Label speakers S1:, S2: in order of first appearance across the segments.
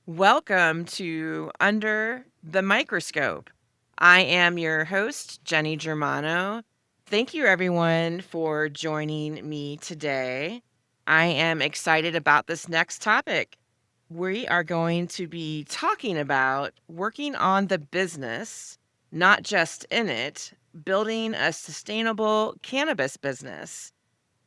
S1: Welcome to Under the Microscope. I am your host, Jenny Germano. Thank you, everyone, for joining me today. I am excited about this next topic. We are going to be talking about working on the business, not just in it, building a sustainable cannabis business.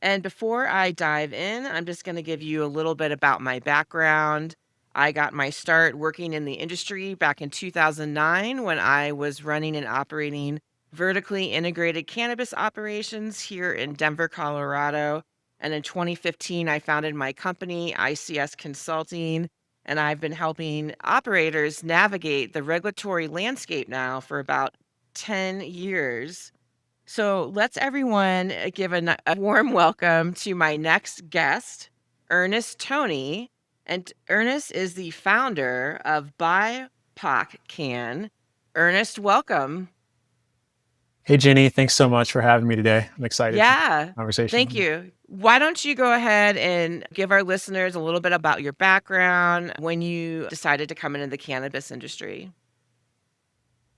S1: And before I dive in, I'm just going to give you a little bit about my background. I got my start working in the industry back in 2009 when I was running and operating vertically integrated cannabis operations here in Denver, Colorado. And in 2015, I founded my company, ICS Consulting, and I've been helping operators navigate the regulatory landscape now for about 10 years. So let's everyone give a warm welcome to my next guest, Ernest Toney. And Ernest is the founder of BIPOCann. Ernest, welcome.
S2: Hey, Jenny, thanks so much for having me today. I'm excited for the
S1: Yeah, thank
S2: conversation.
S1: you. Why don't you go ahead and give our listeners a little bit about your background when you decided to come into the cannabis industry?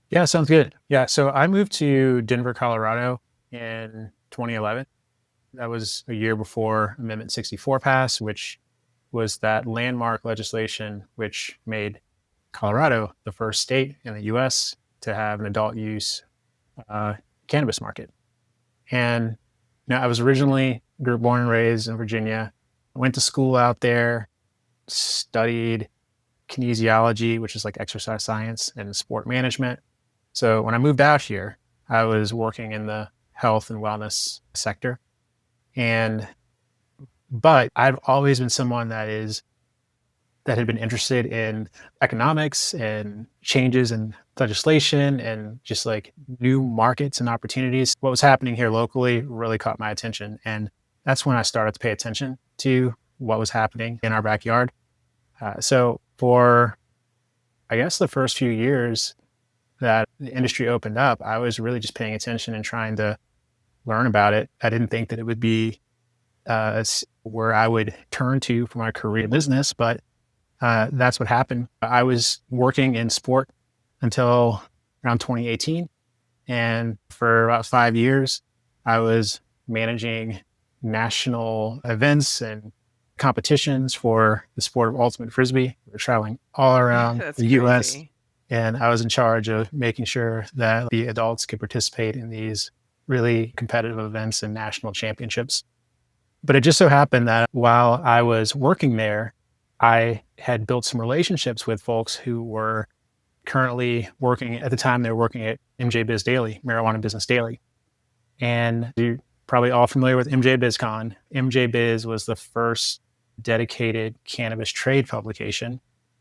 S2: Yeah, sounds good. Yeah, so I moved to Denver, Colorado in 2011. That was a year before Amendment 64 passed, which was that landmark legislation which made Colorado the first state in the US to have an adult use uh, cannabis market. And I was originally born and raised in Virginia. I went to school out there, studied kinesiology, which is like exercise science, and sport management. So when I moved out here, I was working in the health and wellness sector. And but I've always been someone that had been interested in economics and changes in legislation and just like new markets and opportunities. What was happening here locally really caught my attention. And that's when I started to pay attention to what was happening in our backyard. So for, I guess, the first few years that the industry opened up, I was really just paying attention and trying to learn about it. I didn't think that it would be where I would turn to for my career in business, but that's what happened. I was working in sport until around 2018. And for about 5 years, I was managing national events and competitions for the sport of ultimate frisbee. We were traveling all around
S1: That's
S2: the US,
S1: crazy.
S2: and I was in charge of making sure that the adults could participate in these really competitive events and national championships. But it just so happened that while I was working there, I had built some relationships with folks who were currently working at the time. They were working at MJ Biz Daily, Marijuana Business Daily. And you're probably all familiar with MJ BizCon. MJ Biz was the first dedicated cannabis trade publication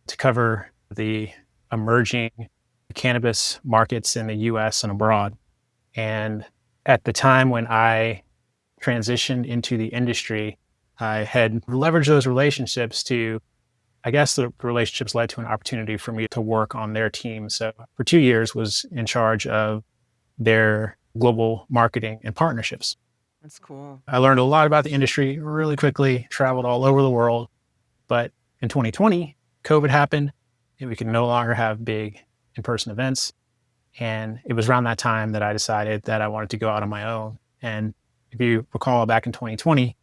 S2: to cover the emerging cannabis markets in the US and abroad. And at the time when I transitioned into the industry, I had leveraged those relationships to, I guess the relationships led to an opportunity for me to work on their team. So for 2 years was in charge of their global marketing and partnerships.
S1: That's cool.
S2: I learned a lot about the industry really quickly, traveled all over the world. But in 2020, COVID happened and we could no longer have big in-person events. And it was around that time that I decided that I wanted to go out on my own. And if you recall back in 2020,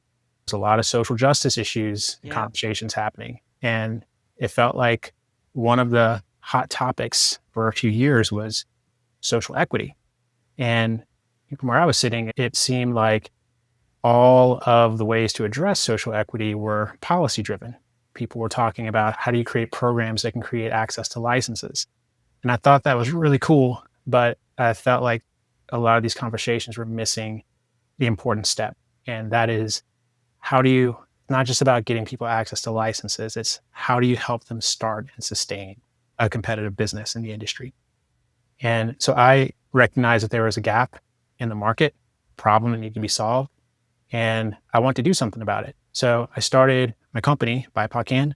S2: there's a lot of social justice issues and
S1: Yep.
S2: conversations happening. And it felt like one of the hot topics for a few years was social equity. And from where I was sitting, it seemed like all of the ways to address social equity were policy driven. People were talking about how do you create programs that can create access to licenses. And I thought that was really cool, but I felt like a lot of these conversations were missing the important step. And that is, how do you, not just about getting people access to licenses, it's how do you help them start and sustain a competitive business in the industry? And so I recognized that there was a gap in the market, problem that needed to be solved, and I wanted to do something about it. So I started my company, BIPOCann,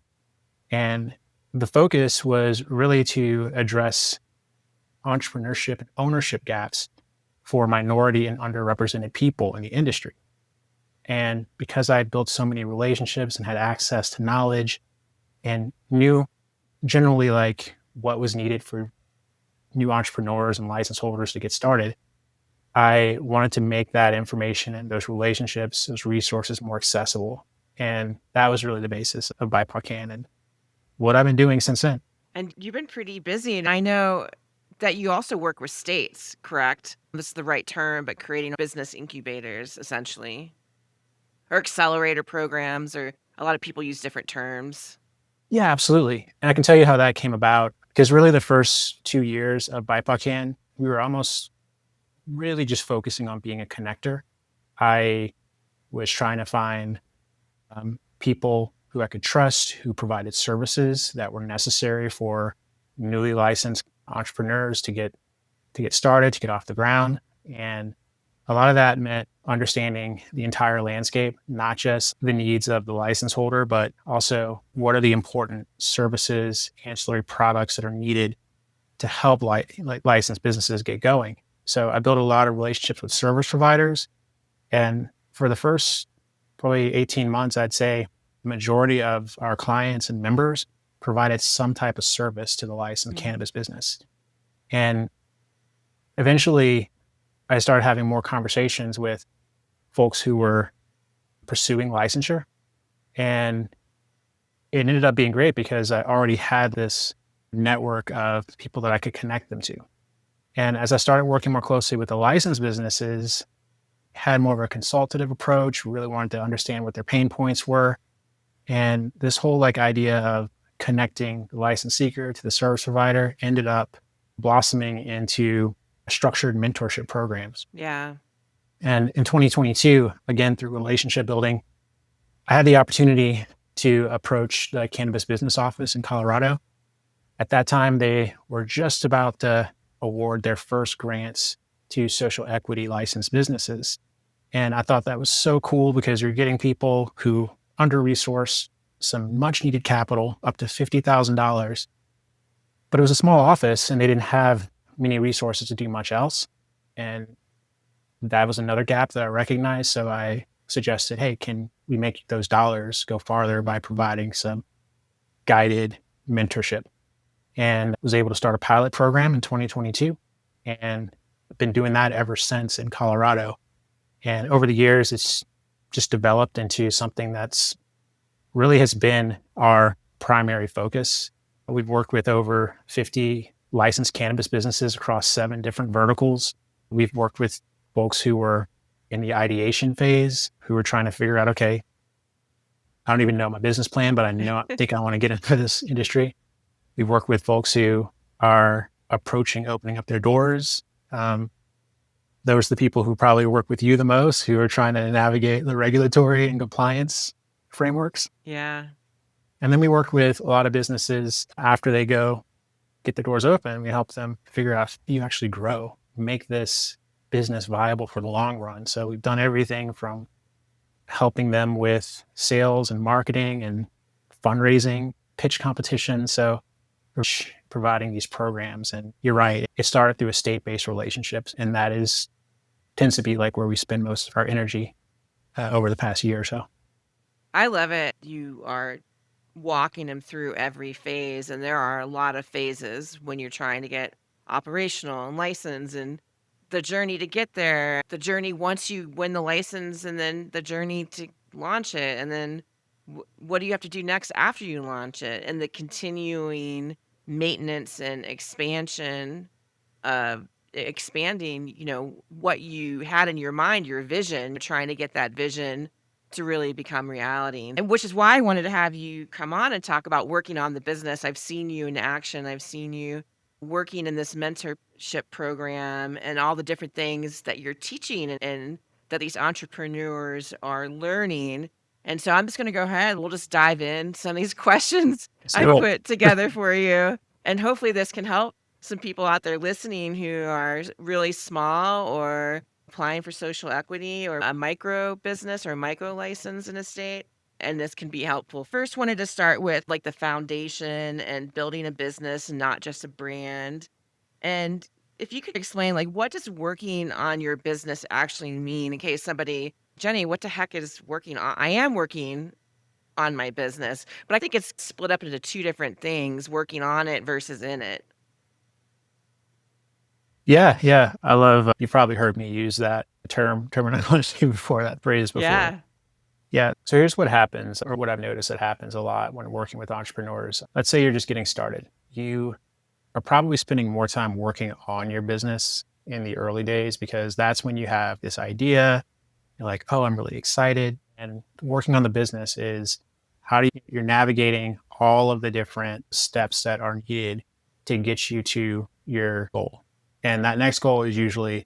S2: and the focus was really to address entrepreneurship and ownership gaps for minority and underrepresented people in the industry. And because I had built so many relationships and had access to knowledge and knew generally like what was needed for new entrepreneurs and license holders to get started. I wanted to make that information and those relationships, those resources more accessible. And that was really the basis of BIPOCann and what I've been doing since then.
S1: And you've been pretty busy, and I know that you also work with states, correct? This is the right term, but creating business incubators, essentially, or accelerator programs, or a lot of people use different terms.
S2: Yeah, absolutely. And I can tell you how that came about because really the first 2 years of BIPOCann, we were almost really just focusing on being a connector. I was trying to find people who I could trust, who provided services that were necessary for newly licensed entrepreneurs to get started, to get off the ground. And a lot of that meant understanding the entire landscape, not just the needs of the license holder, but also what are the important services, ancillary products that are needed to help licensed businesses get going. So I built a lot of relationships with service providers. And for the first probably 18 months, I'd say the majority of our clients and members provided some type of service to the licensed
S1: Mm.
S2: cannabis business. And eventually, I started having more conversations with folks who were pursuing licensure. And it ended up being great because I already had this network of people that I could connect them to. And as I started working more closely with the licensed businesses, had more of a consultative approach, really wanted to understand what their pain points were. And this whole like idea of connecting the license seeker to the service provider ended up blossoming into structured mentorship programs.
S1: Yeah.
S2: And in 2022, again, through relationship building, I had the opportunity to approach the cannabis business office in Colorado. At that time, they were just about to award their first grants to social equity licensed businesses. And I thought that was so cool because you're getting people who under resourced some much needed capital up to $50,000. But it was a small office and they didn't have many resources to do much else. And that was another gap that I recognized. So I suggested, hey, can we make those dollars go farther by providing some guided mentorship? And was able to start a pilot program in 2022 and been doing that ever since in Colorado. And over the years, it's just developed into something that's really has been our primary focus. We've worked with over 50 licensed cannabis businesses across 7 different verticals. We've worked with folks who were in the ideation phase, who were trying to figure out, okay, I don't even know my business plan, but I think I want to get into this industry. We've worked with folks who are approaching opening up their doors. Those are the people who probably work with you the most, who are trying to navigate the regulatory and compliance frameworks.
S1: Yeah.
S2: And then we work with a lot of businesses after they go get the doors open. We help them figure out how you actually grow, make this business viable for the long run. So we've done everything from helping them with sales and marketing and fundraising, pitch competition. So we're providing these programs. And you're right, it started through a state-based relationships. And that tends to be like where we spend most of our energy over the past year or so.
S1: I love it. You are walking them through every phase, and there are a lot of phases when you're trying to get operational and license, and the journey to get there, the journey once you win the license, and then the journey to launch it, and then what do you have to do next after you launch it, and the continuing maintenance and expansion of expanding, what you had in your mind, your vision, trying to get that vision to really become reality. And which is why I wanted to have you come on and talk about working on the business. I've seen you in action. I've seen you working in this mentorship program and all the different things that you're teaching and that these entrepreneurs are learning. And so I'm just going to go ahead. We'll just dive in some of these questions I
S2: So
S1: put together for you. And hopefully this can help some people out there listening who are really small or applying for social equity or a micro business or a micro license in a state. And this can be helpful. First, wanted to start with like the foundation and building a business, and not just a brand. And if you could explain, like, what does working on your business actually mean in case somebody, Jenny, what the heck is working on? I am working on my business. But I think it's split up into two different things, working on it versus in it.
S2: Yeah, yeah. I love, you've probably heard me use that terminology before, that phrase before.
S1: Yeah.
S2: Yeah. So here's what happens, or what I've noticed that happens a lot when working with entrepreneurs. Let's say you're just getting started. You are probably spending more time working on your business in the early days because that's when you have this idea. You're like, oh, I'm really excited. And working on the business is you're navigating all of the different steps that are needed to get you to your goal. And that next goal is usually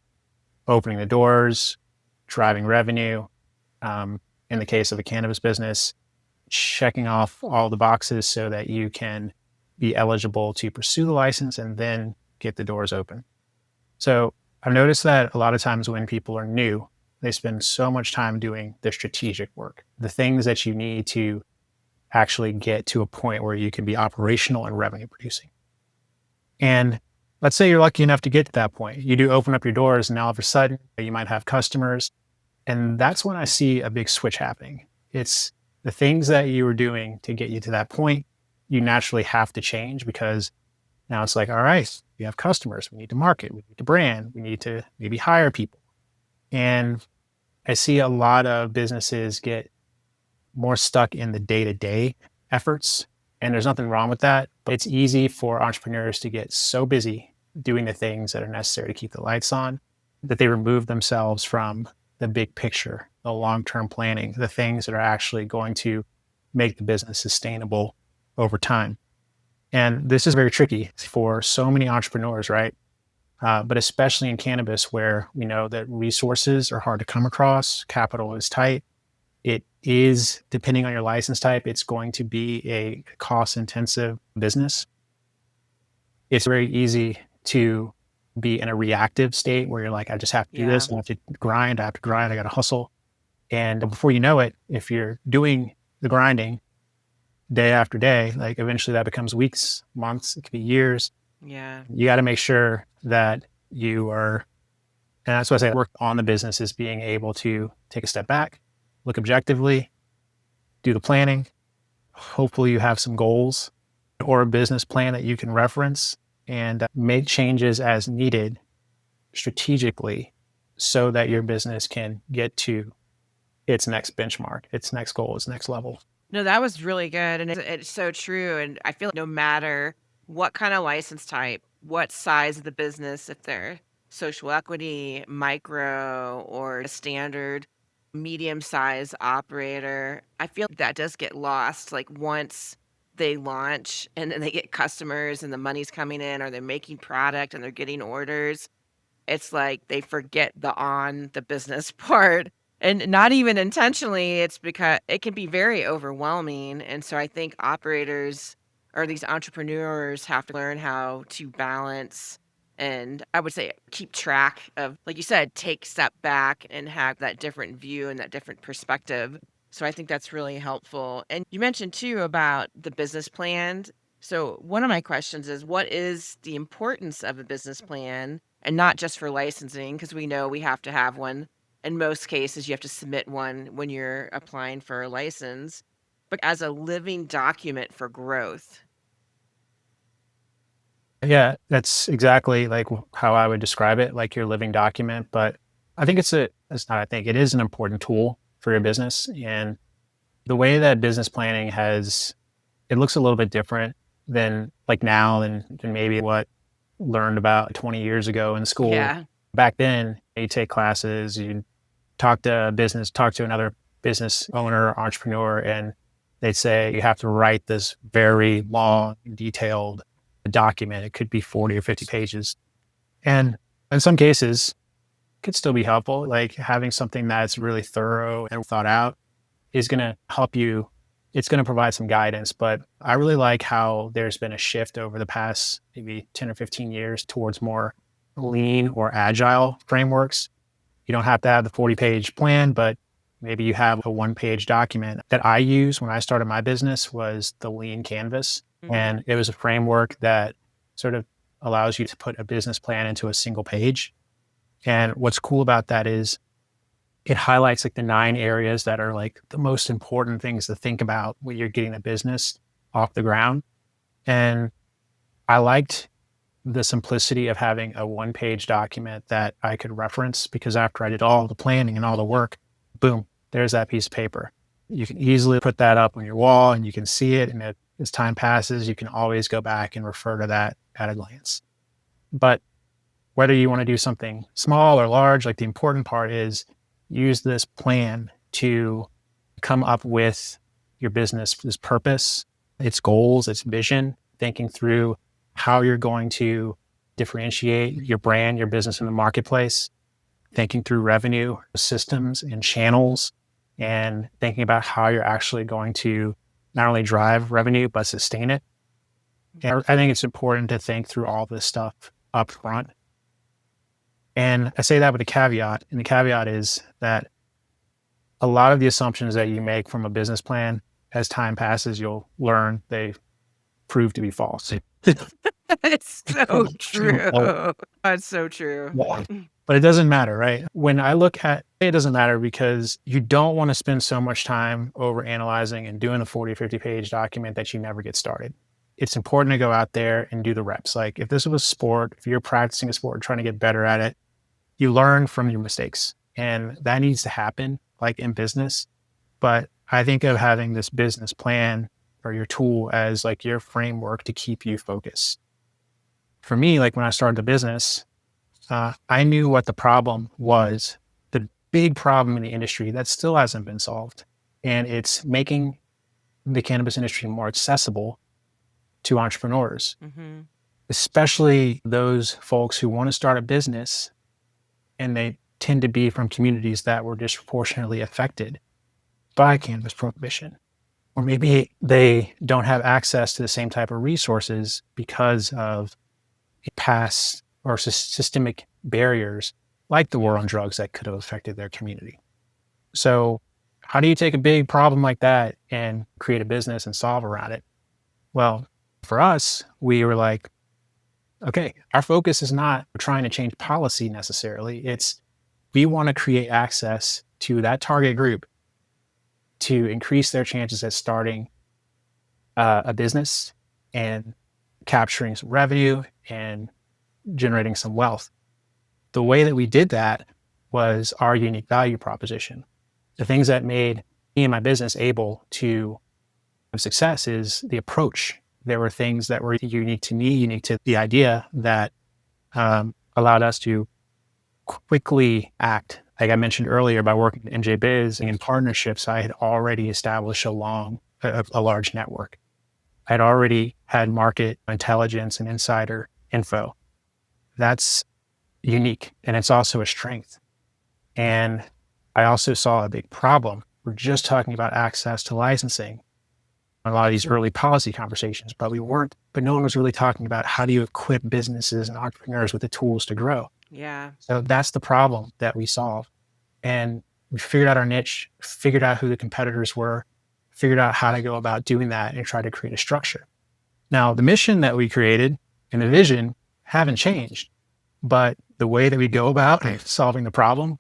S2: opening the doors, driving revenue. In the case of a cannabis business, checking off all the boxes so that you can be eligible to pursue the license and then get the doors open. So I've noticed that a lot of times when people are new, they spend so much time doing the strategic work, the things that you need to actually get to a point where you can be operational and revenue producing. And let's say you're lucky enough to get to that point. You do open up your doors, and now all of a sudden you might have customers. And that's when I see a big switch happening. It's the things that you were doing to get you to that point, you naturally have to change because now it's like, all right, we have customers. We need to market. We need to brand. We need to maybe hire people. And I see a lot of businesses get more stuck in the day to day efforts. And there's nothing wrong with that. But it's easy for entrepreneurs to get so busy doing the things that are necessary to keep the lights on that they remove themselves from the big picture, the long term planning, the things that are actually going to make the business sustainable over time. And this is very tricky for so many entrepreneurs, right? But especially in cannabis, where we know that resources are hard to come across, capital is tight. It is, depending on your license type, it's going to be a cost intensive business. It's very easy to be in a reactive state where you're like, I just have to do
S1: Yeah.
S2: this. I have to grind. I got to hustle. And before you know it, if you're doing the grinding day after day, like eventually that becomes weeks, months, it could be years.
S1: Yeah.
S2: You got to make sure that you are, and that's why I say work on the business is being able to take a step back, look objectively, do the planning. Hopefully you have some goals or a business plan that you can reference and make changes as needed strategically so that your business can get to its next benchmark, its next goal, its next level.
S1: No, that was really good, and it's so true, and I feel like no matter what kinda license type, what size of the business, if they're social equity, micro, or a standard medium-size operator, I feel like that does get lost, like, once they launch and then they get customers and the money's coming in or they're making product and they're getting orders, it's like they forget the business part, and not even intentionally, it's because it can be very overwhelming, and so I think operators or these entrepreneurs have to learn how to balance and I would say keep track of, like you said, take step back and have that different view and that different perspective. So I think that's really helpful. And you mentioned too about the business plan. So one of my questions is what is the importance of a business plan and not just for licensing because we know we have to have one. In most cases, you have to submit one when you're applying for a license, but as a living document for growth.
S2: Yeah, that's exactly like how I would describe it, like your living document. But I think it is an important tool for your business. And the way that business planning it looks a little bit different than like now than maybe what learned about 20 years ago in school.
S1: Yeah.
S2: Back then, you take classes, you talk to another business owner, or entrepreneur, and they'd say you have to write this very long, detailed document. It could be 40 or 50 pages. And in some cases, it could still be helpful. Like having something that's really thorough and thought out is going to help you. It's going to provide some guidance. But I really like how there's been a shift over the past maybe 10 or 15 years towards more lean or agile frameworks. You don't have to have the 40-page plan, but maybe you have a one-page document. That I use when I started my business was the Lean Canvas.
S1: Mhm.
S2: And it was a framework that sort of allows you to put a business plan into a single page. And what's cool about that is it highlights like the 9 areas that are like the most important things to think about when you're getting a business off the ground. And I liked the simplicity of having a one-page document that I could reference, because after I did all the planning and all the work, boom, there's that piece of paper. You can easily put that up on your wall and you can see it. And as time passes, you can always go back and refer to that at a glance. But whether you want to do something small or large, like the important part is use this plan to come up with your business's purpose, its goals, its vision, thinking through how you're going to differentiate your brand, your business in the marketplace, thinking through revenue systems and channels, and thinking about how you're actually going to not only drive revenue, but sustain it. And I think it's important to think through all this stuff up front. And I say that with a caveat. And the caveat is that a lot of the assumptions that you make from a business plan, as time passes, you'll learn they prove to be false.
S1: It's so true. That's so true.
S2: But it doesn't matter, right? When I look at it, doesn't matter because you don't want to spend so much time over analyzing and doing a 40 or 50 page document that you never get started. It's important to go out there and do the reps. Like if this was a sport, if you're practicing a sport, trying to get better at it, you learn from your mistakes. And that needs to happen like in business. But I think of having this business plan or your tool as like your framework to keep you focused. For me, like when I started the business, I knew what the problem was, the big problem in the industry that still hasn't been solved. And it's making the cannabis industry more accessible to entrepreneurs, especially those folks who want to start a business and they tend to be from communities that were disproportionately affected by cannabis prohibition. Or maybe they don't have access to the same type of resources because of past or systemic barriers like the war on drugs that could have affected their community. So how do you take a big problem like that and create a business and solve around it? Well, for us, we were like, okay, our focus is not trying to change policy necessarily. It's we want to create access to that target group to increase their chances at starting a business and capturing some revenue and generating some wealth. The way that we did that was our unique value proposition. The things that made me and my business able to have success is the approach. There were things that were unique to me, unique to the idea that allowed us to quickly act. Like I mentioned earlier, by working in NJ Biz and in partnerships, I had already established a large network. I'd already had market intelligence and insider info. That's unique, and it's also a strength. And I also saw a big problem. We're just talking about access to licensing, a lot of these early policy conversations, but no one was really talking about how do you equip businesses and entrepreneurs with the tools to grow.
S1: Yeah.
S2: So that's the problem that we solve. And we figured out our niche, figured out who the competitors were, figured out how to go about doing that and try to create a structure. Now, the mission that we created and the vision haven't changed, but the way that we go about solving the problem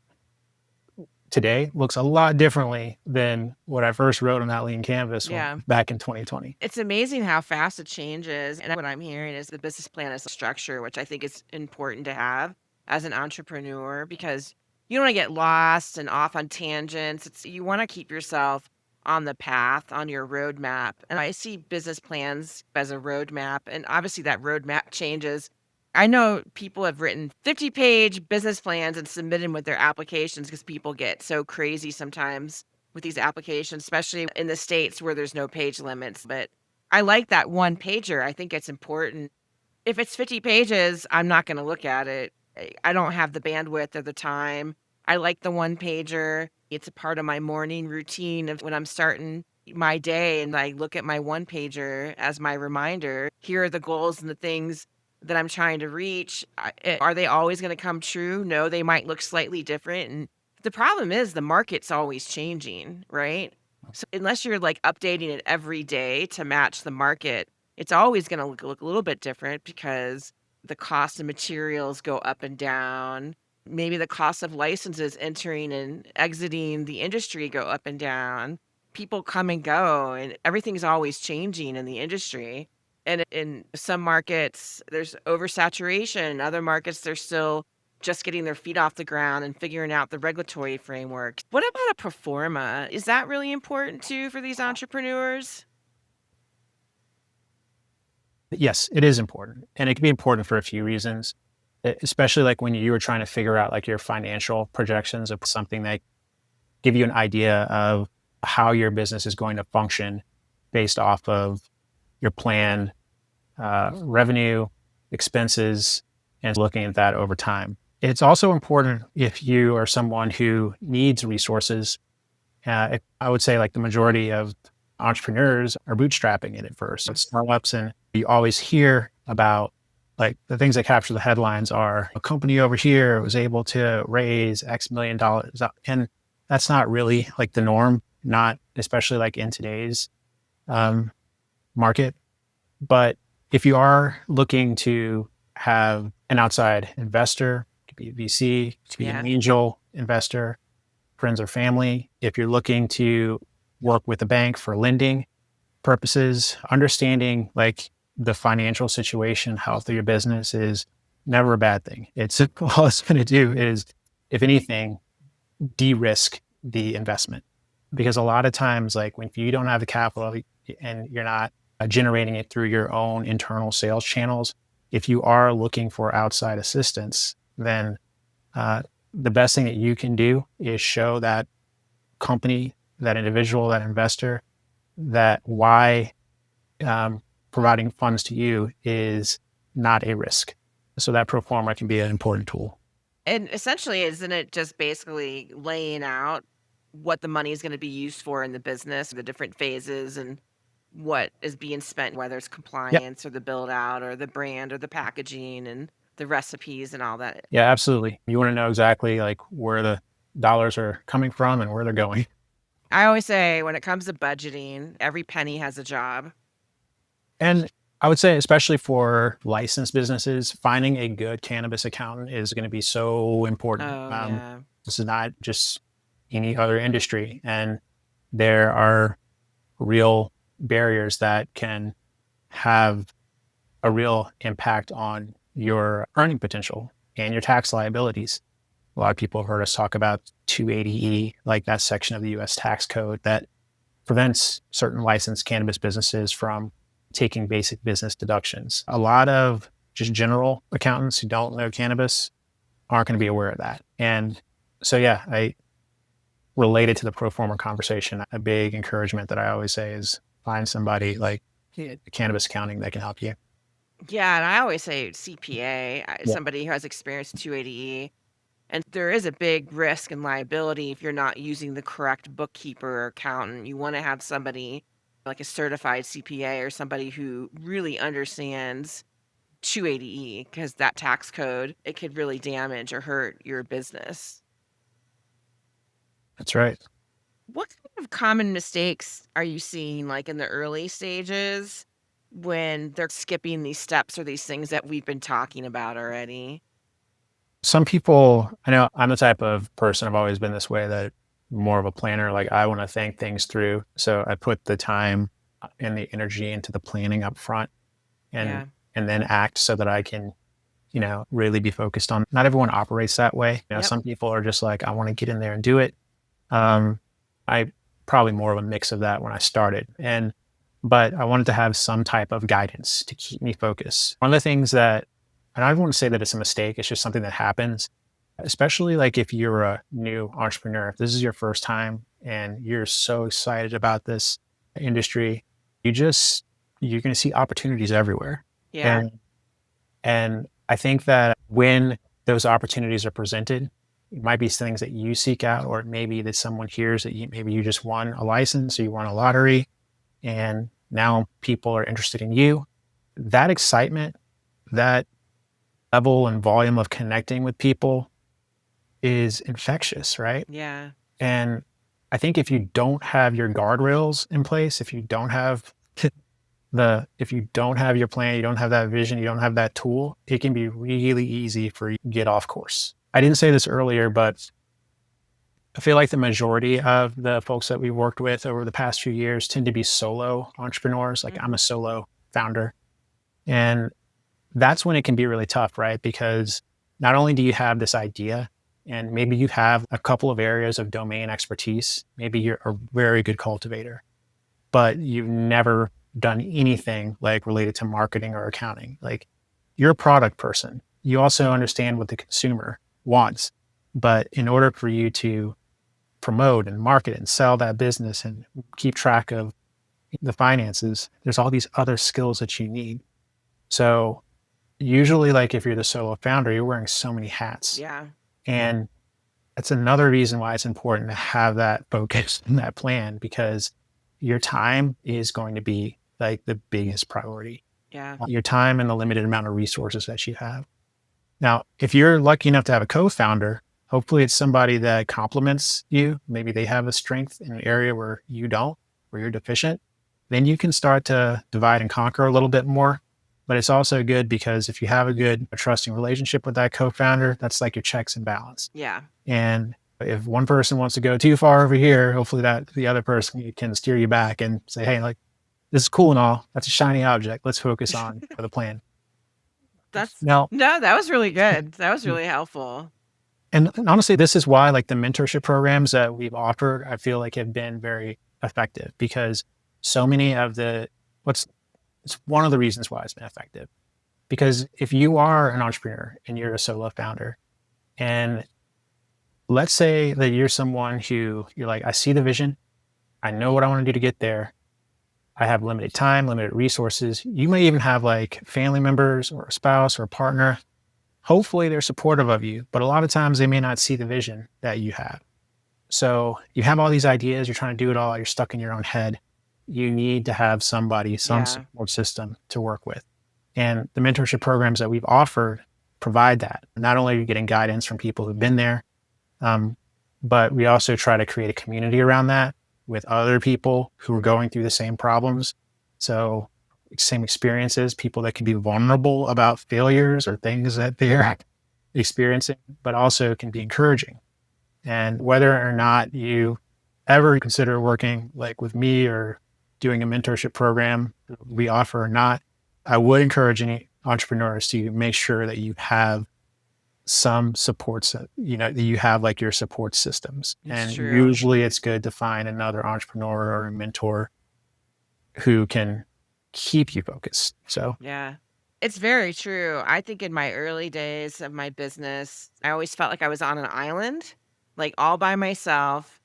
S2: today looks a lot differently than what I first wrote on that lean canvas back in 2020.
S1: It's amazing how fast it changes. And what I'm hearing is the business plan is a structure, which I think is important to have as an entrepreneur because you don't want to get lost and off on tangents. You want to keep yourself on the path, on your roadmap. And I see business plans as a roadmap. And obviously that roadmap changes. I know people have written 50-page business plans and submitted them with their applications because people get so crazy sometimes with these applications, especially in the States where there's no page limits. But I like that one pager. I think it's important. If it's 50 pages, I'm not going to look at it. I don't have the bandwidth or the time. I like the one pager. It's a part of my morning routine of when I'm starting my day and I look at my one pager as my reminder. Here are the goals and the things that I'm trying to reach. Are they always going to come true? No, they might look slightly different. And the problem is the market's always changing, right? So unless you're like updating it every day to match the market, it's always going to look a little bit different because the cost of materials go up and down. Maybe the cost of licenses entering and exiting the industry go up and down. People come and go, and everything's always changing in the industry. And in some markets, there's oversaturation. In other markets, they're still just getting their feet off the ground and figuring out the regulatory framework. What about a proforma? Is that really important too for these entrepreneurs?
S2: Yes, it is important. And it can be important for a few reasons, especially like when you were trying to figure out like your financial projections of something that give you an idea of how your business is going to function based off of your planned revenue, expenses, and looking at that over time. It's also important if you are someone who needs resources. I would say like the majority of entrepreneurs are bootstrapping it at first. It's startups, and you always hear about like the things that capture the headlines are a company over here was able to raise X million dollars. And that's not really like the norm, not especially like in today's um, market. But if you are looking to have an outside investor, it could be a VC, it could be
S1: Yeah.
S2: an angel investor, friends or family, if you're looking to work with a bank for lending purposes, understanding like the financial situation, health of your business is never a bad thing. It's all it's going to do is, if anything, de-risk the investment. Because a lot of times, like when you don't have the capital and you're not generating it through your own internal sales channels, if you are looking for outside assistance, then the best thing that you can do is show that company, that individual, that investor, that why providing funds to you is not a risk. So that pro forma can be an important tool.
S1: And essentially, isn't it just basically laying out what the money is going to be used for in the business, the different phases, and what is being spent, whether it's
S2: Yep.
S1: compliance or the build out or the brand or the packaging and the recipes and all that?
S2: Yeah, absolutely. You want to know exactly like where the dollars are coming from and where they're going.
S1: I always say when it comes to budgeting, every penny has a job.
S2: And I would say, especially for licensed businesses, finding a good cannabis accountant is going to be so important.
S1: Oh, yeah.
S2: This is not just any other industry. And there are real barriers that can have a real impact on your earning potential and your tax liabilities. A lot of people have heard us talk about 280E, like that section of the US tax code that prevents certain licensed cannabis businesses from taking basic business deductions. A lot of just general accountants who don't know cannabis aren't going to be aware of that. And so, yeah, I related to the pro forma conversation, a big encouragement that I always say is find somebody like cannabis accounting that can help you.
S1: Yeah. And I always say CPA,
S2: Yeah.
S1: somebody who has experience with 280E. And there is a big risk and liability if you're not using the correct bookkeeper or accountant. You want to have somebody like a certified CPA or somebody who really understands 280E, because that tax code, it could really damage or hurt your business.
S2: That's right.
S1: What kind of common mistakes are you seeing like in the early stages when they're skipping these steps or these things that we've been talking about already?
S2: Some people, I know I'm the type of person, I've always been this way, that more of a planner. Like I want to think things through. So I put the time and the energy into the planning up front and
S1: Yeah.
S2: and then act so that I can, really be focused on. Not everyone operates that way.
S1: Yep.
S2: Some people are just like, I want to get in there and do it. Um, I probably more of a mix of that when I started. But I wanted to have some type of guidance to keep me focused. One of the things that, and I don't want to say that it's a mistake, it's just something that happens, especially like if you're a new entrepreneur, if this is your first time and you're so excited about this industry, you're going to see opportunities everywhere.
S1: Yeah.
S2: And, and I think that when those opportunities are presented, it might be things that you seek out, or maybe that someone hears that maybe you just won a license or you won a lottery and now people are interested in you. That excitement, that level and volume of connecting with people is infectious, right?
S1: Yeah.
S2: And I think if you don't have your guardrails in place, if you don't have your plan, you don't have that vision, you don't have that tool, it can be really easy for you to get off course. I didn't say this earlier, but I feel like the majority of the folks that we worked with over the past few years tend to be solo entrepreneurs. Like I'm a solo founder. And that's when it can be really tough, right? Because not only do you have this idea and maybe you have a couple of areas of domain expertise, maybe you're a very good cultivator, but you've never done anything like related to marketing or accounting. Like you're a product person. You also understand what the consumer wants. But in order for you to promote and market and sell that business and keep track of the finances, there's all these other skills that you need. So usually, like if you're the solo founder, you're wearing so many hats.
S1: Yeah.
S2: And that's another reason why it's important to have that focus and that plan, because your time is going to be like the biggest priority.
S1: Yeah.
S2: Your time and the limited amount of resources that you have. Now, if you're lucky enough to have a co-founder, hopefully it's somebody that complements you. Maybe they have a strength in an area where you don't, where you're deficient. Then you can start to divide and conquer a little bit more. But it's also good because if you have a good, trusting relationship with that co-founder, that's like your checks and balance.
S1: Yeah.
S2: And if one person wants to go too far over here, hopefully that the other person can steer you back and say, hey, like, this is cool and all. That's a shiny object. Let's focus on the plan. Now,
S1: No, that was really good. That was really helpful.
S2: and honestly, this is why like the mentorship programs that we've offered, I feel like have been very effective, because so many of it's one of the reasons why it's been effective. Because if you are an entrepreneur and you're a solo founder, and let's say that you're someone who you're like, I see the vision, I know what I want to do to get there. I have limited time, limited resources. You may even have like family members or a spouse or a partner. Hopefully they're supportive of you, but a lot of times they may not see the vision that you have. So you have all these ideas, you're trying to do it all, you're stuck in your own head. You need to have somebody, some
S1: Yeah.
S2: support system to work with. And the mentorship programs that we've offered provide that. Not only are you getting guidance from people who've been there, but we also try to create a community around that with other people who are going through the same problems. So same experiences, people that can be vulnerable about failures or things that they're experiencing, but also can be encouraging. And whether or not you ever consider working like with me or doing a mentorship program we offer or not, I would encourage any entrepreneurs to make sure that you have some supports, that you have like your support systems.
S1: It's
S2: And
S1: true.
S2: usually it's good to find another entrepreneur or a mentor who can keep you focused. So
S1: Yeah. It's very true. I think in my early days of my business, I always felt like I was on an island, like all by myself.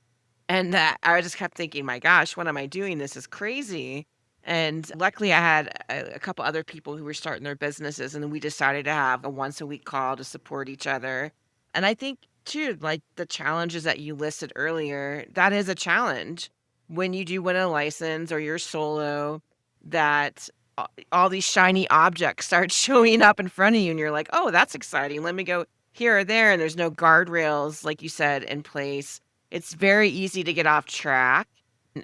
S1: And that I just kept thinking, my gosh, what am I doing? This is crazy. And luckily, I had a couple other people who were starting their businesses, and then we decided to have a once a week call to support each other. And I think, too, like the challenges that you listed earlier, that is a challenge when you do win a license or you're solo, that all these shiny objects start showing up in front of you, and you're like, oh, that's exciting. Let me go here or there. And there's no guardrails, like you said, in place. It's very easy to get off track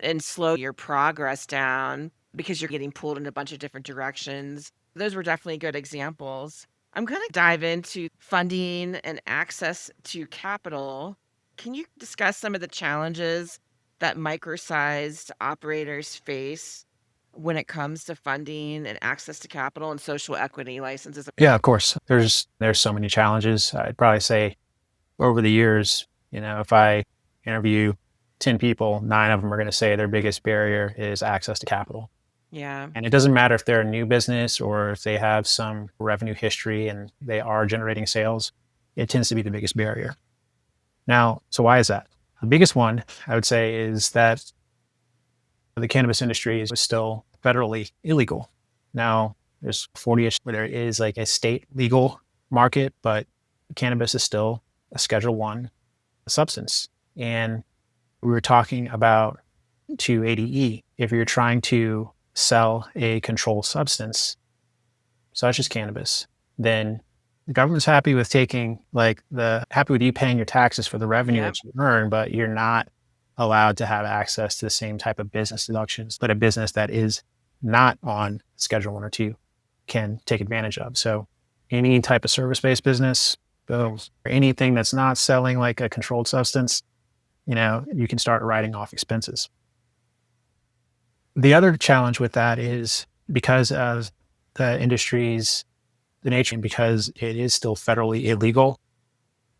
S1: and slow your progress down because you're getting pulled in a bunch of different directions. Those were definitely good examples. I'm going to dive into funding and access to capital. Can you discuss some of the challenges that micro-sized operators face when it comes to funding and access to capital and social equity licenses?
S2: yeah, of course, there's so many challenges. I'd probably say over the years, if I interview 10 people, 9 of them are going to say their biggest barrier is access to capital.
S1: Yeah.
S2: And it doesn't matter if they're a new business or if they have some revenue history and they are generating sales, it tends to be the biggest barrier. Now, so why is that? The biggest one, I would say, is that the cannabis industry is still federally illegal. Now, there's 40-ish where there is like a state legal market, but cannabis is still a Schedule 1 substance. And we were talking about 280E. If you're trying to sell a controlled substance, such as cannabis, then the government's happy with happy with you paying your taxes for the revenue
S1: Yep.
S2: that you earn, but you're not allowed to have access to the same type of business deductions that a business that is not on Schedule 1 or 2 can take advantage of. So any type of service-based business, those, anything that's not selling like a controlled substance, you can start writing off expenses. The other challenge with that is because of the industry's the nature, and because it is still federally illegal,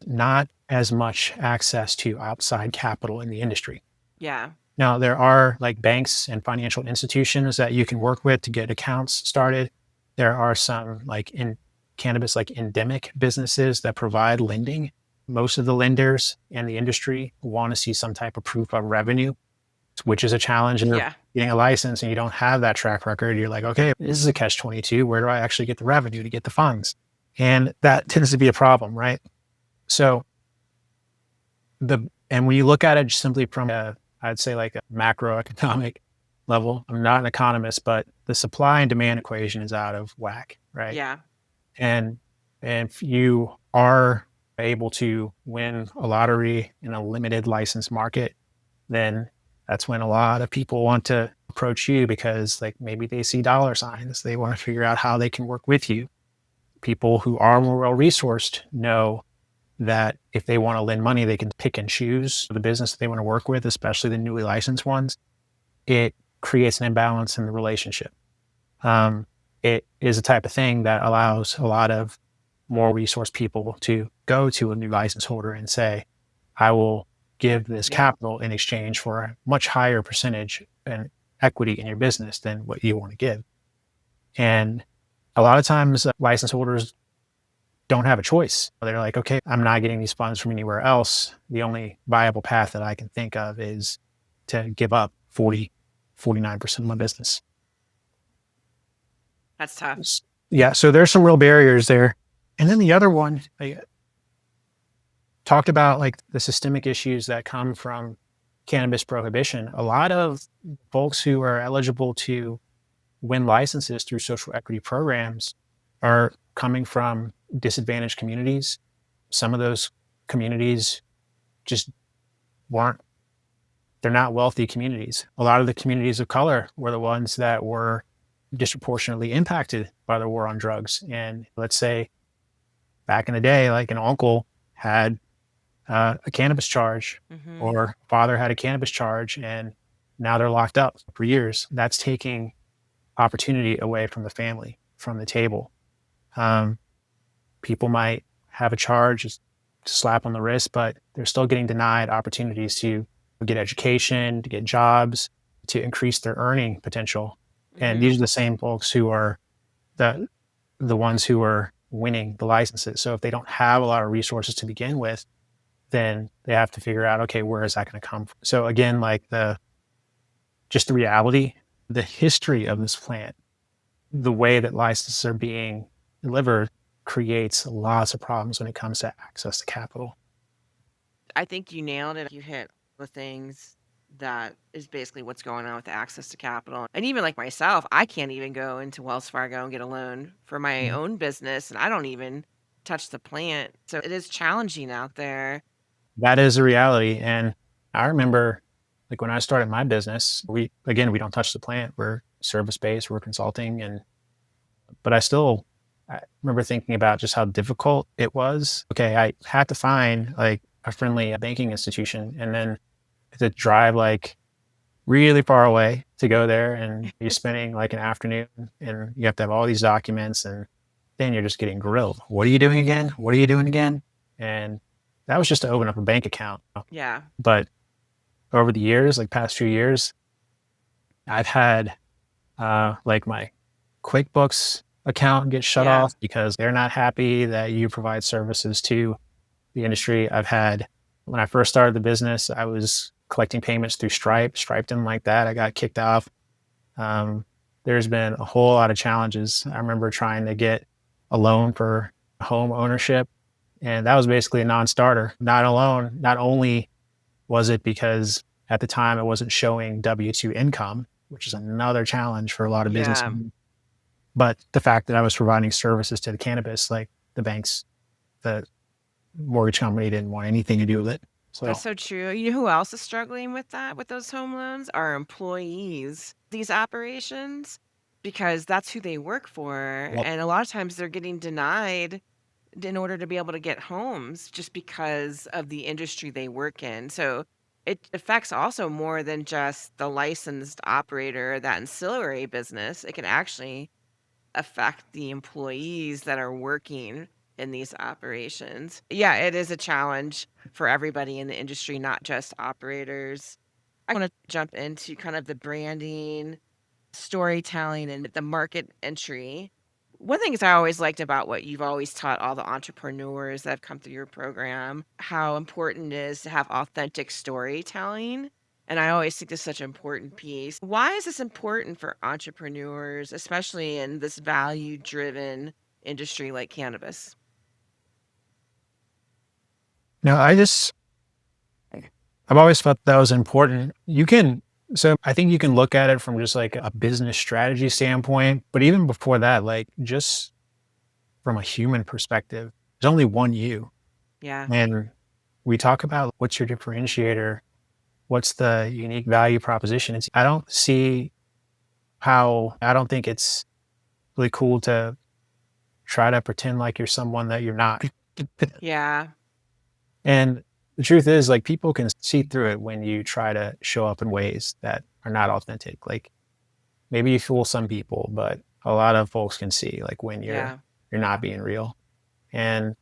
S2: not as much access to outside capital in the industry.
S1: Yeah.
S2: Now, there are like banks and financial institutions that you can work with to get accounts started. There are some like in cannabis, like endemic businesses that provide lending. Most of the lenders in the industry want to see some type of proof of revenue, which is a challenge. And you're
S1: Yeah.
S2: getting a license and you don't have that track record. You're like, okay, this is a catch 22. Where do I actually get the revenue to get the funds? And that tends to be a problem, right? So and when you look at it simply from I'd say like a macroeconomic level, I'm not an economist, but the supply and demand equation is out of whack, right?
S1: Yeah.
S2: And if you are able to win a lottery in a limited license market, then that's when a lot of people want to approach you because like maybe they see dollar signs. They want to figure out how they can work with you. People who are more well resourced know that if they want to lend money, they can pick and choose the business that they want to work with, especially the newly licensed ones. It creates an imbalance in the relationship. It is a type of thing that allows a lot of more resource people to go to a new license holder and say, I will give this
S1: Yeah.
S2: capital in exchange for a much higher percentage and equity in your business than what you want to give. And a lot of times license holders don't have a choice. They're like, okay, I'm not getting these funds from anywhere else. The only viable path that I can think of is to give up 49% of my business.
S1: That's tough.
S2: Yeah. So there's some real barriers there. And then the other one, I talked about like the systemic issues that come from cannabis prohibition. A lot of folks who are eligible to win licenses through social equity programs are coming from disadvantaged communities. Some of those communities just weren't, they're not wealthy communities. A lot of the communities of color were the ones that were disproportionately impacted by the war on drugs. And let's say back in the day, like an uncle had a cannabis charge,
S1: Mm-hmm.
S2: or father had a cannabis charge, and now they're locked up for years. That's taking opportunity away from the family, from the table. Um, People might have a charge, just slap on the wrist, but they're still getting denied opportunities to get education, to get jobs, to increase their earning potential. And
S1: Mm-hmm.
S2: these are the same folks who are the the ones who are winning the licenses. So if they don't have a lot of resources to begin with, then they have to figure out, okay, where is that going to come from? So again, like just the reality, the history of this plant, the way that licenses are being delivered creates lots of problems when it comes to access to capital.
S1: I think you nailed it. You hit the things that is basically what's going on with the access to capital. And even like myself, I can't even go into Wells Fargo and get a loan for my
S2: Mhm.
S1: own business, and I don't even touch the plant. So it is challenging out there.
S2: That is a reality. And I remember like when I started my business, we don't touch the plant. We're service based, we're consulting. But I remember thinking about just how difficult it was. Okay, I had to find like a friendly banking institution and then to drive like really far away to go there, and you're spending like an afternoon and you have to have all these documents, and then you're just getting grilled. What are you doing again? What are you doing again? And that was just to open up a bank account.
S1: Yeah.
S2: But over the years, like past few years, I've had like my QuickBooks account get shut
S1: Yeah.
S2: off because they're not happy that you provide services to the industry. I've had, when I first started the business, I was collecting payments through Stripe. Stripe didn't like that. I got kicked off. Um, there's been a whole lot of challenges. I remember trying to get a loan for home ownership, and that was basically a non-starter. Not only was it because at the time it wasn't showing W-2 income, which is another challenge for a lot of business,
S1: Yeah.
S2: but the fact that I was providing services to the cannabis, like the banks, the mortgage company didn't want anything to do with it.
S1: That's
S2: So
S1: so true. You know who else is struggling with that, with those home loans? Our employees, these operations, because that's who they work for.
S2: yep.
S1: And a lot of times they're getting denied in order to be able to get homes just because of the industry they work in. So it affects also more than just the licensed operator, that ancillary business. It can actually affect the employees that are working in these operations. Yeah, it is a challenge for everybody in the industry, not just operators. I want to jump into kind of the branding, storytelling, and the market entry. One thing is I always liked about what you've always taught all the entrepreneurs that have come through your program, how important it is to have authentic storytelling. And I always think this is such an important piece. Why is this important for entrepreneurs, especially in this value driven industry like cannabis?
S2: No, I've always felt that was important. So I think you can look at it from just like a business strategy standpoint, but even before that, like just from a human perspective, there's only one you.
S1: Yeah.
S2: And we talk about what's your differentiator, what's the unique value proposition. I don't think it's really cool to try to pretend like you're someone that you're not.
S1: Yeah.
S2: And the truth is, like, people can see through it when you try to show up in ways that are not authentic. Like, maybe you fool some people, but a lot of folks can see, like, when
S1: Yeah.
S2: you're not being real. And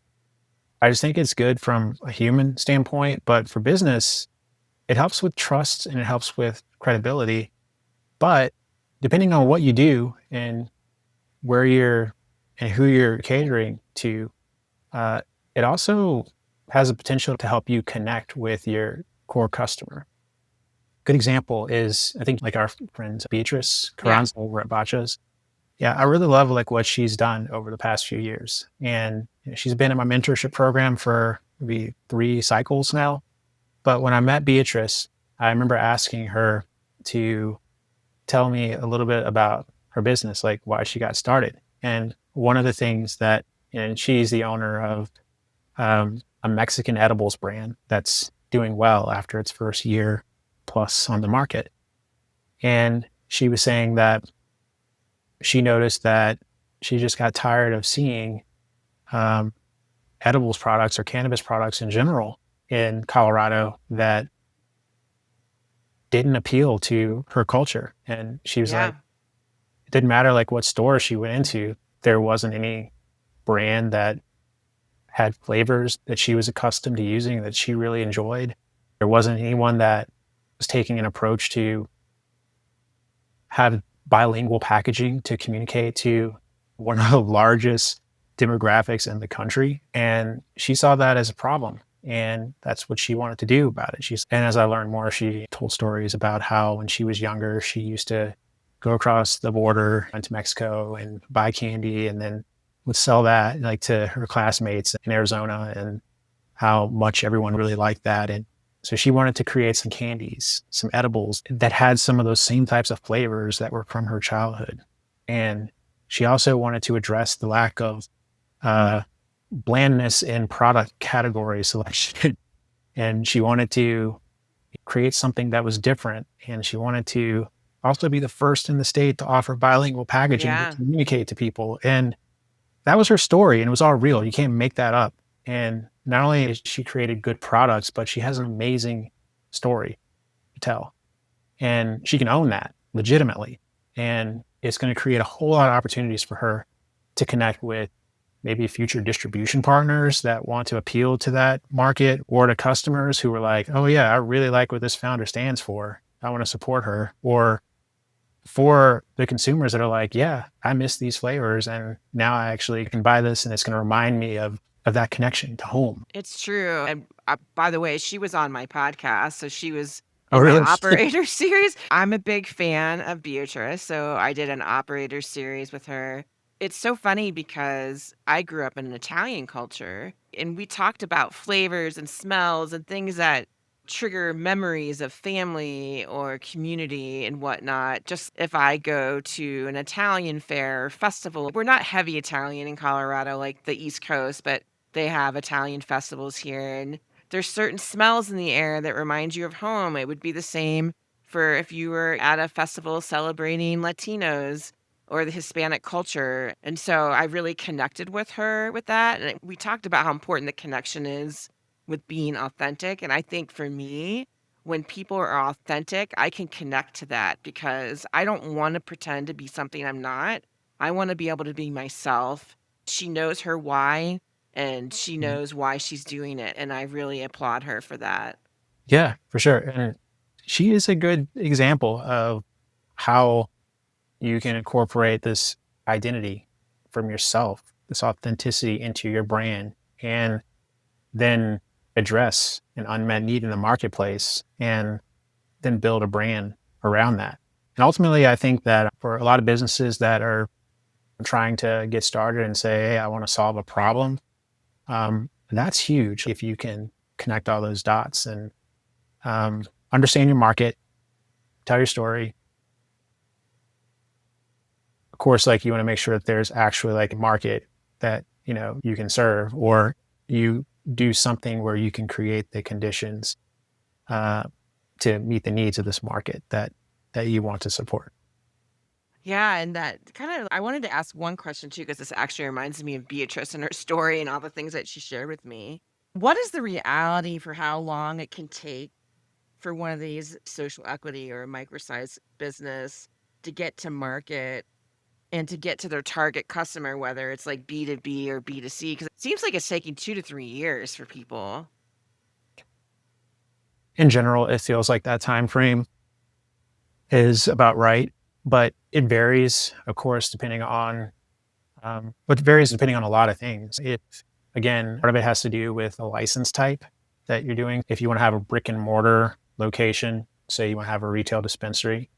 S2: I just think it's good from a human standpoint, but for business, it helps with trust and it helps with credibility. But depending on what you do and where you're and who you're catering to, uh, it also has the potential to help you connect with your core customer. Good example is I think like our friend Beatrice
S1: Yeah.
S2: Carranza over at Bachas. Yeah, I really love like what she's done over the past few years. And she's been in my mentorship program for maybe 3 cycles now. But when I met Beatrice, I remember asking her to tell me a little bit about her business, like why she got started. And one of the things that, and she's the owner of a Mexican edibles brand that's doing well after its first year plus on the market. And she was saying that she noticed that she just got tired of seeing um, edibles products or cannabis products in general in Colorado that didn't appeal to her culture. And she was like,
S1: Yeah.
S2: it didn't matter like what store she went into, there wasn't any brand that had flavors that she was accustomed to using that she really enjoyed. There wasn't anyone that was taking an approach to have bilingual packaging to communicate to one of the largest demographics in the country. And she saw that as a problem. And that's what she wanted to do about it. And as I learned more, she told stories about how when she was younger, she used to go across the border into Mexico and buy candy and then would sell that like to her classmates in Arizona and how much everyone really liked that. And so she wanted to create some candies, some edibles that had some of those same types of flavors that were from her childhood. And she also wanted to address the lack of uh, blandness in product category selection. And she wanted to create something that was different. And she wanted to also be the first in the state to offer bilingual packaging to
S1: Yeah.
S2: communicate to people. And that was her story, and it was all real. You can't make that up. And not only has she created good products, but she has an amazing story to tell. And she can own that legitimately. And it's going to create a whole lot of opportunities for her to connect with maybe future distribution partners that want to appeal to that market or to customers who are like, oh, yeah, I really like what this founder stands for. I want to support her. Or for the consumers that are like, yeah, I miss these flavors and now I actually can buy this and it's going to remind me of that connection to home.
S1: It's true, and, by the way, she was on my podcast, so she was
S2: Oh,
S1: in my
S2: really?
S1: operator series. I'm a big fan of Beatrice, so I did an operator series with her. It's so funny because I grew up in an Italian culture, and we talked about flavors and smells and things that trigger memories of family or community and whatnot. Just if I go to an Italian fair or festival, we're not heavy Italian in Colorado like the East Coast, but they have Italian festivals here, and there's certain smells in the air that remind you of home. It would be the same for if you were at a festival celebrating Latinos. or the Hispanic culture. And so I really connected with her with that. And we talked about how important the connection is with being authentic. And I think for me, when people are authentic, I can connect to that because I don't want to pretend to be something I'm not. I want to be able to be myself. She knows her why and she
S2: Mhm.
S1: knows why she's doing it. And I really applaud her for that.
S2: Yeah, for sure. And she is a good example of how you can incorporate this identity from yourself, this authenticity into your brand, and then address an unmet need in the marketplace and then build a brand around that. And ultimately, I think that for a lot of businesses that are trying to get started and say, hey, I want to solve a problem, that's huge if you can connect all those dots and understand your market, tell your story. Of course, like you want to make sure that there's actually like a market that, you can serve, or you do something where you can create the conditions uh, to meet the needs of this market that you want to support.
S1: Yeah, and that kind of I wanted to ask one question too, because this actually reminds me of Beatrice and her story and all the things that she shared with me. What is the reality for how long it can take for one of these social equity or micro-sized business to get to market and to get to their target customer, whether it's like B2B or B2C? Because it seems like it's taking 2 to 3 years for people.
S2: In general, it feels like that time frame is about right, but it varies, of course, depending on but it varies depending on a lot of things. If again, part of it has to do with the license type that you're doing. If you want to have a brick and mortar location, say you want to have a retail dispensary,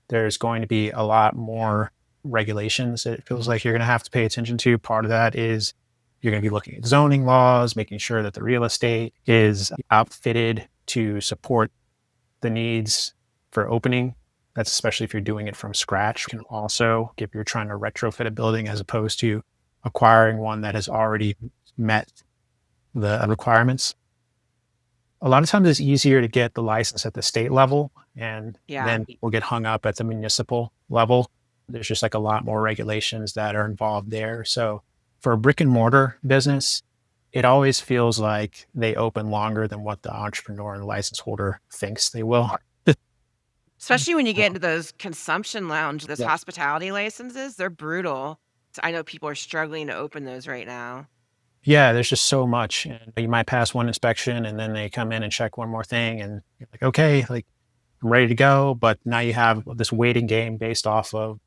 S2: there's going to be a lot more regulations that it feels like you're going to have to pay attention to. Part of that is you're going to be looking at zoning laws, making sure that the real estate is outfitted to support the needs for opening. That's especially if you're doing it from scratch. You can also, if you're trying to retrofit a building as opposed to acquiring one that has already met the requirements. A lot of times it's easier to get the license at the state level, and
S1: Yeah.
S2: then people get hung up at the municipal level. There's just like a lot more regulations that are involved there. So for a brick and mortar business, it always feels like they open longer than what the entrepreneur and license holder thinks they will.
S1: Especially when you get into those consumption lounge, those
S2: Yeah.
S1: hospitality licenses, they're brutal. So I know people are struggling to open those right now.
S2: Yeah, there's just so much. And you might pass one inspection and then they come in and check one more thing and you're like, okay, like I'm ready to go. But now you have this waiting game based off of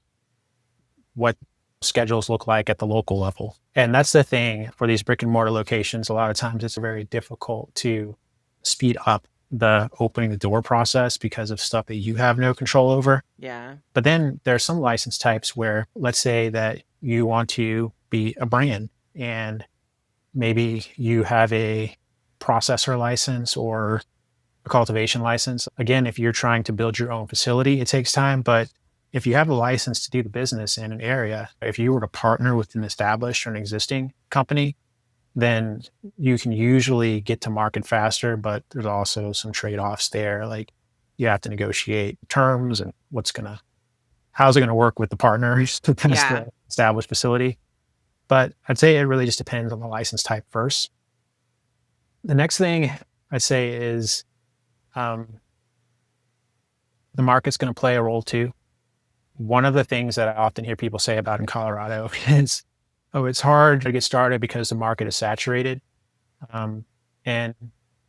S2: what schedules look like at the local level. And that's the thing for these brick and mortar locations. A lot of times it's very difficult to speed up the opening the door process because of stuff that you have no control over.
S1: Yeah.
S2: But then there are some license types where, let's say that you want to be a brand and maybe you have a processor license or a cultivation license. Again, if you're trying to build your own facility, it takes time. But if you have a license to do the business in an area, if you were to partner with an established or an existing company, then you can usually get to market faster. But there's also some trade offs there. Like you have to negotiate terms and how's it going to work with the partners to test
S1: Yeah.
S2: the established facility. But I'd say it really just depends on the license type first. The next thing I'd say is um, the market's going to play a role too. One of the things that I often hear people say about in Colorado is, oh, it's hard to get started because the market is saturated. Um, and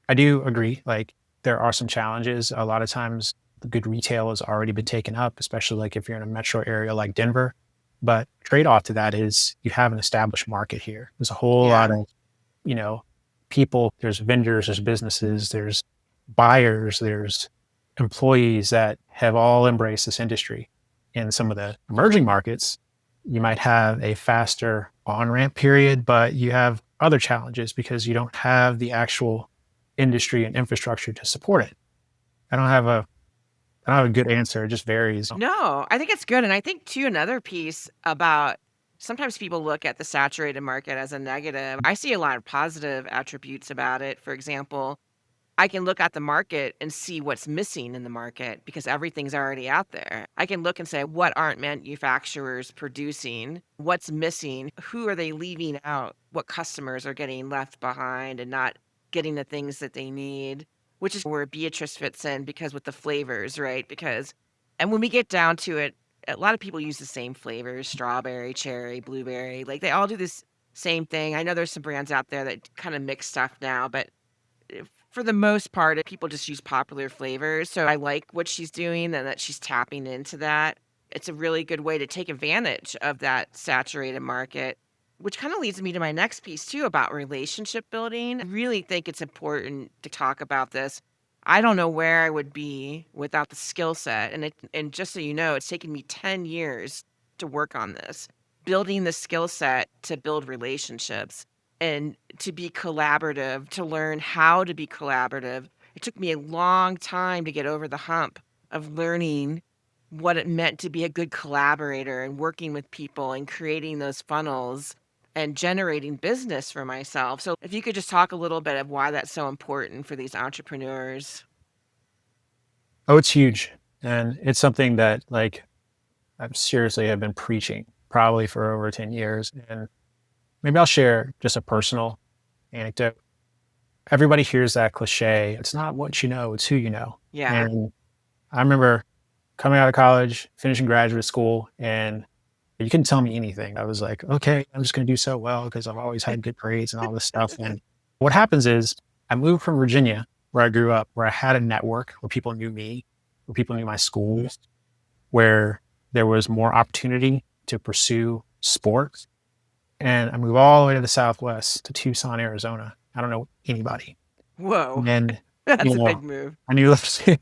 S2: I do agree, like, there are some challenges. A lot of times, the good retail has already been taken up, especially like if you're in a metro area like Denver. But trade off to that is you have an established market here. There's a whole lot
S1: Yeah.
S2: of, you know, people, there's vendors, there's businesses, there's buyers, there's employees that have all embraced this industry. In some of the emerging markets, you might have a faster on ramp period, but you have other challenges because you don't have the actual industry and infrastructure to support it. I don't have a I don't have a good answer. It just varies.
S1: No, I think it's good. And I think too, another piece about sometimes people look at the saturated market as a negative. I see a lot of positive attributes about it. For example, I can look at the market and see what's missing in the market because everything's already out there. I can look and say, what aren't manufacturers producing? What's missing? Who are they leaving out? What customers are getting left behind and not getting the things that they need? Which is where Beatrice fits in because with the flavors, right? And when we get down to it, a lot of people use the same flavors: strawberry, cherry, blueberry. Like they all do this same thing. I know there's some brands out there that kind of mix stuff now, but for the most part, people just use popular flavors. So I like what she's doing and that she's tapping into that. It's a really good way to take advantage of that saturated market, which kind of leads me to my next piece too about relationship building. I really think it's important to talk about this. I don't know where I would be without the skill set. And just so you know, it's taken me 10 years to work on this, building the skill set to build relationships and to be collaborative, to learn how to be collaborative. It took me a long time to get over the hump of learning what it meant to be a good collaborator and working with people and creating those funnels and generating business for myself. So if you could just talk a little bit of why that's so important for these entrepreneurs.
S2: Oh, it's huge. And it's something that like I'm seriously have been preaching probably for over 10 years. And maybe I'll share just a personal anecdote. Everybody hears that cliche. It's not what you know, it's who you know.
S1: Yeah.
S2: And I remember coming out of college, finishing graduate school, and you couldn't tell me anything. I was like, okay, I'm just going to do so well because I've always had good grades and all this stuff. And what happens is I moved from Virginia, where I grew up, where I had a network, where people knew me, where people knew my schools, where there was more opportunity to pursue sports. And I moved all the way to the Southwest to Tucson, Arizona. I don't know anybody.
S1: Whoa.
S2: And,
S1: That's
S2: you
S1: a big
S2: know,
S1: move.
S2: I knew, I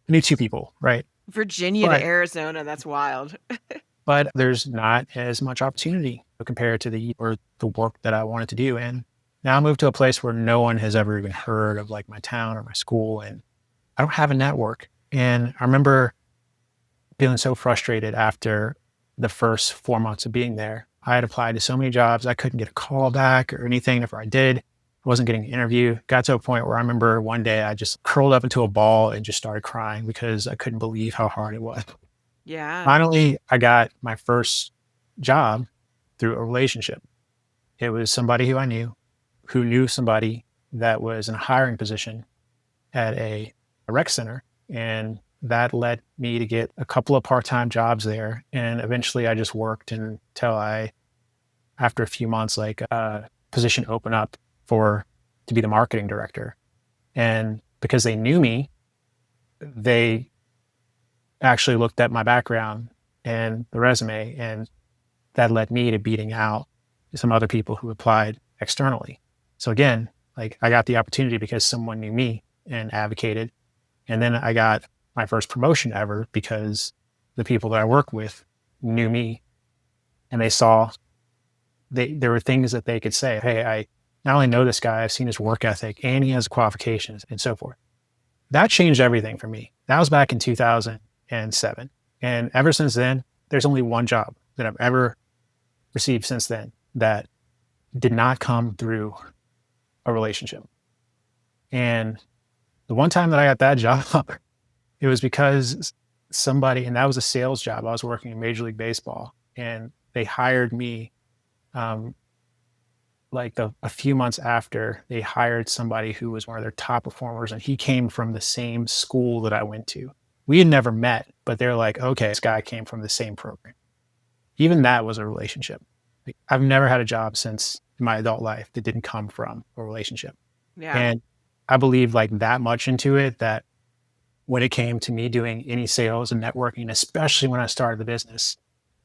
S2: knew two people, right?
S1: Virginia to
S2: But
S1: Arizona, that's wild.
S2: there's not as much opportunity compared to the work that I wanted to do. And now I moved to a place where no one has ever even heard of like my town or my school, and I don't have a network. And I remember feeling so frustrated after the first 4 months of being there. I had applied to so many jobs, I couldn't get a call back or anything. If I did, I wasn't getting an interview. Got to a point where I remember one day I just curled up into a ball and just started crying because I couldn't believe how hard it was.
S1: Yeah.
S2: Finally, I got my first job through a relationship. It was somebody who knew somebody that was in a hiring position at a rec center. And that led me to get a couple of part-time jobs there. And eventually I just worked until after a few months, like a position opened up to be the marketing director. And because they knew me, they actually looked at my background and the resume, and that led me to beating out some other people who applied externally. So again, like I got the opportunity because someone knew me and advocated. And then I got my first promotion ever because the people that I work with knew me and they saw there were things that they could say. Hey, I not only know this guy, I've seen his work ethic and he has qualifications and so forth. That changed everything for me. That was back in 2007. And ever since then, there's only one job that I've ever received since then that did not come through a relationship. And the one time that I got that job, it was because somebody, and that was a sales job. I was working in Major League Baseball, and they hired me a few months after they hired somebody who was one of their top performers, and he came from the same school that I went to. We had never met, but they're like, okay, this guy came from the same program. Even that was a relationship. Like, I've never had a job since in my adult life that didn't come from a relationship.
S1: Yeah.
S2: And I believe like that much into it that when it came to me doing any sales and networking, especially when I started the business,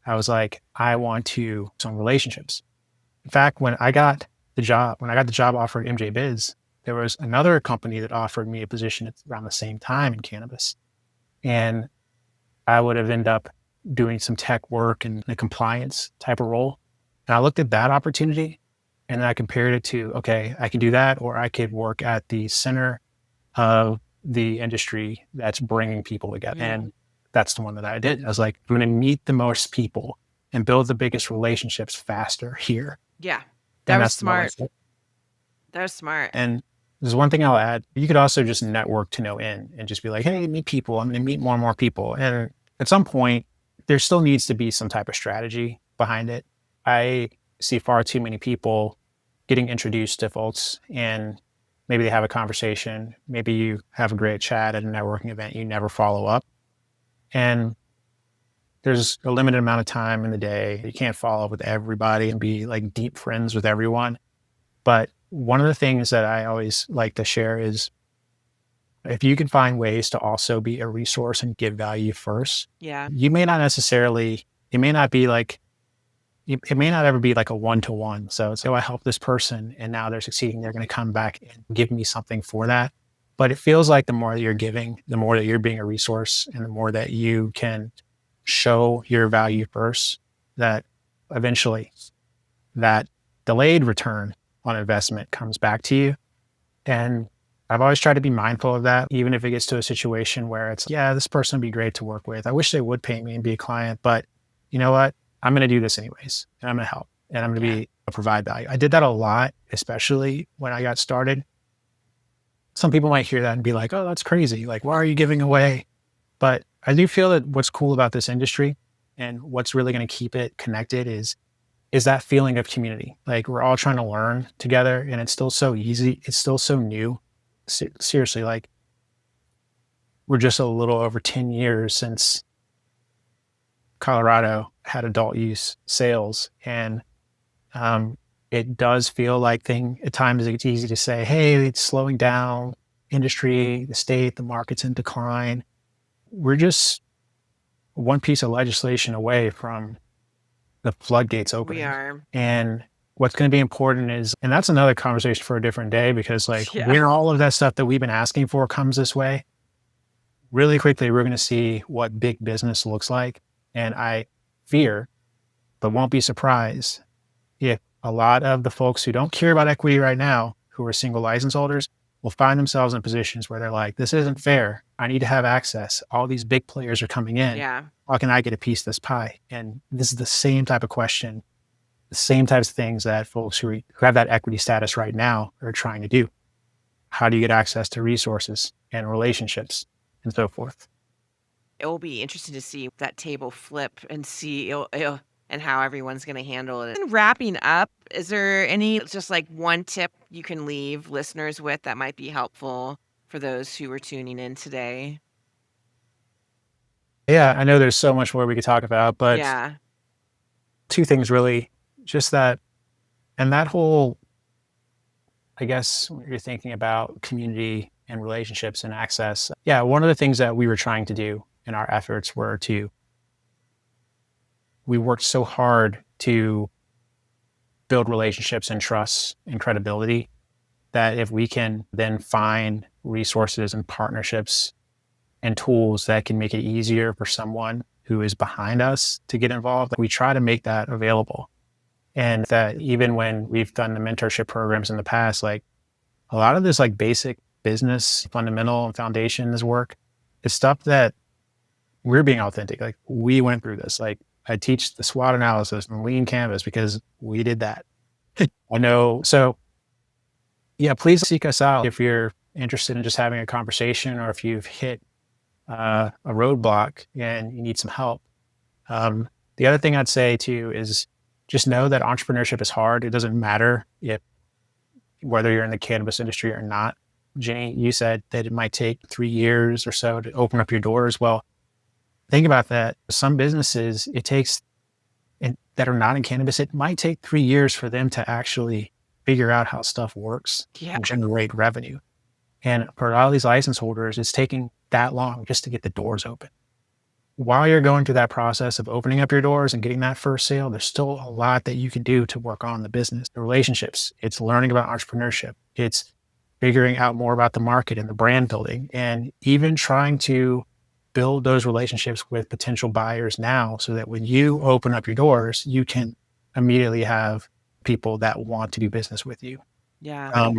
S2: I was like, I want to some relationships. In fact, when I got the job offer at MJ Biz, there was another company that offered me a position at around the same time in cannabis. And I would have ended up doing some tech work and a compliance type of role. And I looked at that opportunity and I compared it to, okay, I can do that, or I could work at the center of the industry that's bringing people together.
S1: Yeah.
S2: And that's the one that I did. I was like, I'm going to meet the most people and build the biggest relationships faster here.
S1: Yeah. That
S2: And
S1: was
S2: that's the one I
S1: smart.
S2: said.
S1: That was smart.
S2: And There's one thing I'll add. You could also just network to no end and just be like, hey, meet people. I'm going to meet more and more people. And at some point, there still needs to be some type of strategy behind it. I see far too many people getting introduced to folks and maybe they have a conversation. Maybe you have a great chat at a networking event, you never follow up. And there's a limited amount of time in the day. You can't follow up with everybody and be like deep friends with everyone. But one of the things that I always like to share is if you can find ways to also be a resource and give value first,
S1: Yeah.
S2: you may not necessarily, it may not be like, it may not ever be like a one to one. So it's, oh, I helped this person and now they're succeeding. They're going to come back and give me something for that. But it feels like the more that you're giving, the more that you're being a resource and the more that you can show your value first, that eventually that delayed return on investment comes back to you. And I've always tried to be mindful of that, even if it gets to a situation where it's, yeah, this person would be great to work with. I wish they would pay me and be a client, but you know what? I'm going to do this anyways, and I'm going to help, and I'm going to
S1: Yeah.
S2: be provide value. I did that a lot, especially when I got started. Some people might hear that and be like, "Oh, that's crazy! Like, why are you giving away?" But I do feel that what's cool about this industry and what's really going to keep it connected is that feeling of community. Like we're all trying to learn together, and it's still so easy. It's still so new. Seriously, like we're just a little over 10 years since Colorado had adult use sales. And it does feel like at times it's easy to say, hey, it's slowing down industry, the state, the market's in decline. We're just one piece of legislation away from the floodgates
S1: We
S2: opening.
S1: are.
S2: And what's going to be important is, and that's another conversation for a different day, because like
S1: Yeah.
S2: when all of that stuff that we've been asking for comes this way, really quickly, we're going to see what big business looks like. And I fear, but won't be surprised if a lot of the folks who don't care about equity right now, who are single license holders, will find themselves in positions where they're like, this isn't fair. I need to have access. All these big players are coming in.
S1: Yeah.
S2: How can I get a piece of this pie? And this is the same type of question, the same types of things that folks who have that equity status right now are trying to do. How do you get access to resources and relationships and so forth?
S1: It will be interesting to see that table flip and see and how everyone's going to handle it. And wrapping up, is there any just like one tip you can leave listeners with that might be helpful for those who are tuning in today?
S2: Yeah, I know there's so much more we could talk about, but
S1: Yeah.
S2: two things really, just that, and that whole, I guess, when you're thinking about community and relationships and access. Yeah, one of the things that we were trying to do in our efforts we worked so hard to build relationships and trust and credibility that if we can then find resources and partnerships and tools that can make it easier for someone who is behind us to get involved, we try to make that available. And that even when we've done the mentorship programs in the past, like a lot of this like basic business fundamental and foundations work is stuff that we're being authentic. Like we went through this. Like I teach the SWOT analysis and lean canvas because we did that. I know. So yeah, please seek us out if you're interested in just having a conversation or if you've hit a roadblock and you need some help. The other thing I'd say too is just know that entrepreneurship is hard. It doesn't matter if whether you're in the cannabis industry or not. Jenny, you said that it might take 3 years or so to open up your doors. Well, think about that. Some businesses, it takes, and that are not in cannabis, it might take 3 years for them to actually figure out how stuff works
S1: Yeah.
S2: and generate revenue. And for a lot of these license holders, it's taking that long just to get the doors open. While you're going through that process of opening up your doors and getting that first sale, there's still a lot that you can do to work on the business, the relationships. It's learning about entrepreneurship. It's figuring out more about the market and the brand building, and even trying to build those relationships with potential buyers now so that when you open up your doors, you can immediately have people that want to do business with you.
S1: Yeah.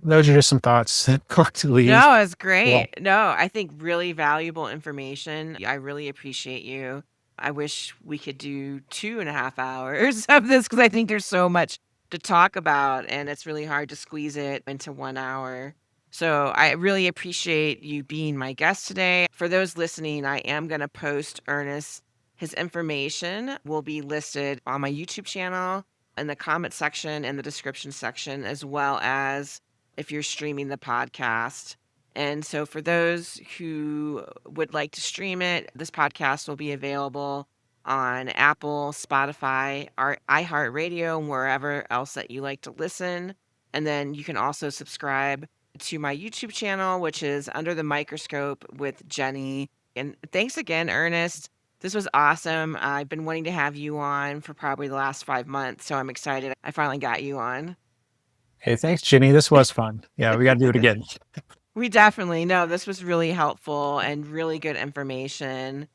S2: Those are just some thoughts that to leave.
S1: No, it's
S2: Well,
S1: great. No, I think really valuable information. I really appreciate you. I wish we could do 2.5 hours of this because I think there's so much to talk about, and it's really hard to squeeze it into 1 hour. So I really appreciate you being my guest today. For those listening, I am going to post Ernest. His information will be listed on my YouTube channel in the comment section and the description section, as well as if you're streaming the podcast. And so for those who would like to stream it, this podcast will be available on Apple, Spotify, or iHeartRadio, and wherever else that you like to listen. And then you can also subscribe to my YouTube channel, which is Under the Microscope with Jenny. And thanks again, Ernest. This was awesome. I've been wanting to have you on for probably the last 5 months, so I'm excited I finally got you on.
S2: Hey, thanks, Jenny. This was fun. Yeah, we got to do it again.
S1: We definitely know this was really helpful and really good information.